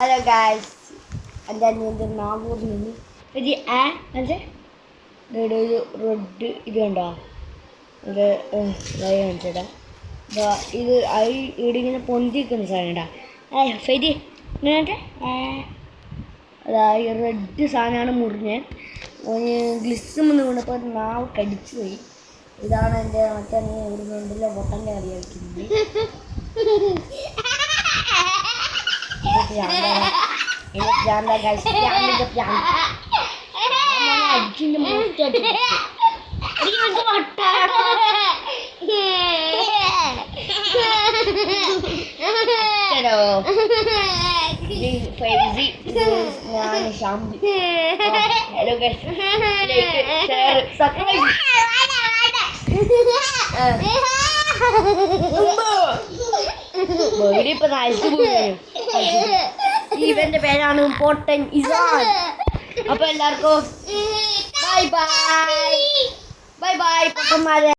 Hello guys, and then the novel mini. The and the road ഇത് കണ്ടോ ഇത് കാണിച്ചടാ ഇത് ഇവിടെ ഇങ്ങനെ പൊന്തിക്കുന്ന സാധനടാ ഫെരി ഇങ്ങനെ അതാ ഈ റെഡ് സാധനമാണ് മുറിഞ്ഞ് ഗ്ലിസ്സും എന്ന് വീണപ്പോൾ നാവ് കടിച്ചു പോയി. ഇതാണ് എൻ്റെ മറ്റേ ഇവിടെ ഉണ്ടല്ലോ പൊട്ടൻ്റെ കറി കളിക്കുന്നത്. അടിച്ചിൻ്റെ മൂറ്റായിട്ട് ഞാൻ ഷാമ്പി. Hello guys, subscribe. ഇപ്പൊ നയിച്ചു പോയി. ഇവന്റെ പേരാണ് പൊട്ടൻ ഇസാൻ. അപ്പൊ എല്ലാവർക്കും ബൈ ബൈ ബൈ ബൈ പൊട്ടന്മാരെ.